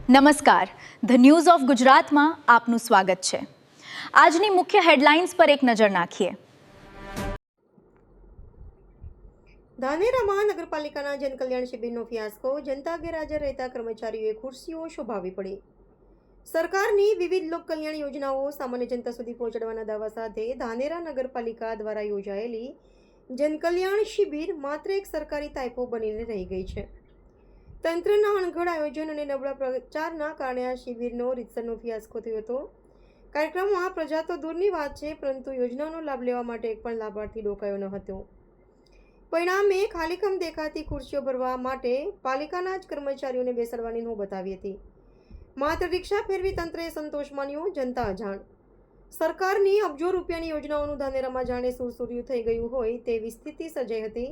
નમસ્કાર, the news of ગુજરાતમાં આપનું સ્વાગત છે। આજની મુખ્ય હેડલાઇન્સ પર એક નજર નાખીએ। ધાનેરામાં નગરપાલિકાના જનકલ્યાણ શિબિરનો ફિયાસ્કો, જનતા ગેરહાજર રહેતા કર્મચારીઓએ ખુરશીઓ શોભાવી પડી। સરકારની વિવિધ લોકકલ્યાણ યોજનાઓ સામાન્ય જનતા સુધી પહોંચાડવાના દાવા સાથે ધાનેરા નગરપાલિકા દ્વારા યોજાયેલી જનકલ્યાણ શિબિર માત્ર એક સરકારી તાઇફો બનીને રહી ગઈ છે। તંત્રના અણઘડ આયોજન અને નબળા પ્રચારના કારણે આ શિબિરનો રીતસરનો ફિયાસ્કો થયો હતો। કાર્યક્રમમાં પ્રજા તો દૂરની વાત છે, પરંતુ યોજનાનો લાભ લેવા માટે એક પણ લાભાર્થી ડોકાયો ન હતો। પરિણામે ખાલીકમ દેખાતી ખુરશીઓ ભરવા માટે પાલિકાના જ કર્મચારીઓને બેસાડવાની નોબત આવી હતી। માત્ર રિક્ષા ફેરવી તંત્રએ સંતોષ માન્યો, જનતા અજાણ। સરકારની અબજો રૂપિયાની યોજનાઓનું ધાનેરામાં જાણે સુરસુર્યું થઈ ગયું હોય તેવી સ્થિતિ સર્જાઈ હતી।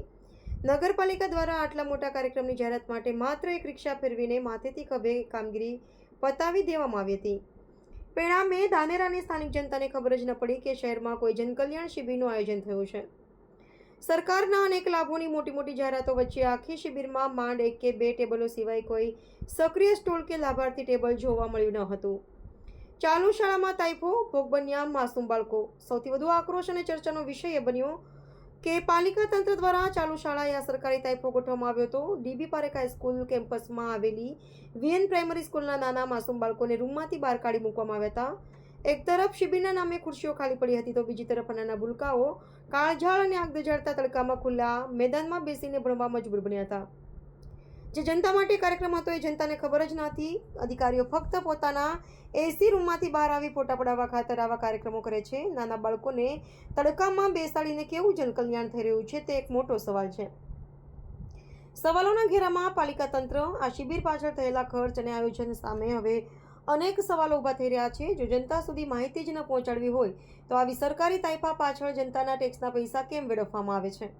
નગરપાલિકા દ્વારા આટલા મોટા કાર્યક્રમની જાહેરાત માટે માત્ર એક રિક્ષા ફેરવીને માથેથી ખભે કામગીરી પતાવી દેવામાં આવી હતી। પરિણામે ધાનેરાની સ્થાનિક જનતાને ખબર જ ન પડી કે શહેરમાં કોઈ જનકલ્યાણ શિબિરનું આયોજન થયું છે। સરકારના અનેક લાભોની મોટી મોટી જાહેરાતો વચ્ચે આખી શિબિરમાં માંડ એક કે બે ટેબલો સિવાય કોઈ સક્રિય સ્ટોલ કે લાભાર્થી ટેબલ જોવા મળ્યું ન હતું। ચાલુ શાળામાં તાઇફો, ભોગ બન્યા માસૂમ બાળકો। સૌથી વધુ આક્રોશ અને ચર્ચાનો વિષય એ બન્યો કે પાલિકા તંત્ર દ્વારા ચાલુ શાળાએ આ સરકારી તાઇફો ગોઠવવામાં આવ્યો હતો। ડીબી પારેખ હાઈસ્કૂલ કેમ્પસમાં આવેલી વીએન પ્રાઇમરી સ્કૂલના નાના માસૂમ બાળકોને રૂમમાંથી બહાર કાઢી મૂકવામાં આવ્યા હતા। એક તરફ શિબિરના નામે ખુરશીઓ ખાલી પડી હતી, તો બીજી તરફ નાના ભૂલકાઓ કાળઝાળ અને આગ દઝાડતા તડકામાં ખુલ્લા મેદાનમાં બેસીને ભણવા મજબૂર બન્યા હતા। જે જનતા માટે કાર્યક્રમ હતો એ જનતાને ખબર જ નહોતી। અધિકારીઓ ફક્ત પોતાના એસી રૂમમાંથી બહાર આવી ફોટા પડાવવા ખાતર આવા કાર્યક્રમો કરે છે। નાના બાળકોને તડકામાં બેસાડીને કેવું જનકલ્યાણ થઈ રહ્યું છે તે એક મોટો સવાલ છે। સવાલોના ઘેરામાં પાલિકા તંત્ર, આ શિબિર પાછળ થયેલા ખર્ચ અને આયોજન સામે હવે અનેક સવાલો ઊભા થઈ રહ્યા છે। જો જનતા સુધી માહિતી જ ન પહોંચાડવી હોય તો આવી સરકારી તાઇફા પાછળ જનતાના ટેક્સના પૈસા કેમ વેડફવામાં આવે છે?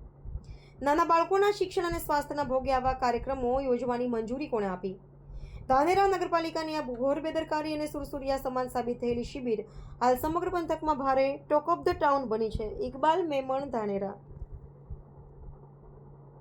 નાના બાળકોના શિક્ષણ અને સ્વાસ્થ્યના ભોગે આવા કાર્યક્રમો યોજવાની મંજૂરી કોણે આપી? ધાનેરા નગરપાલિકાની આ ઘોર બેદરકારી અને સુરસુરિયા સમાન સાબિત થયેલી શિબિર હાલ સમગ્ર પંથકમાં ભારે ટોક ઓફ ધ ટાઉન બની છે। ઇકબાલ મેમણ, ધાનેરા।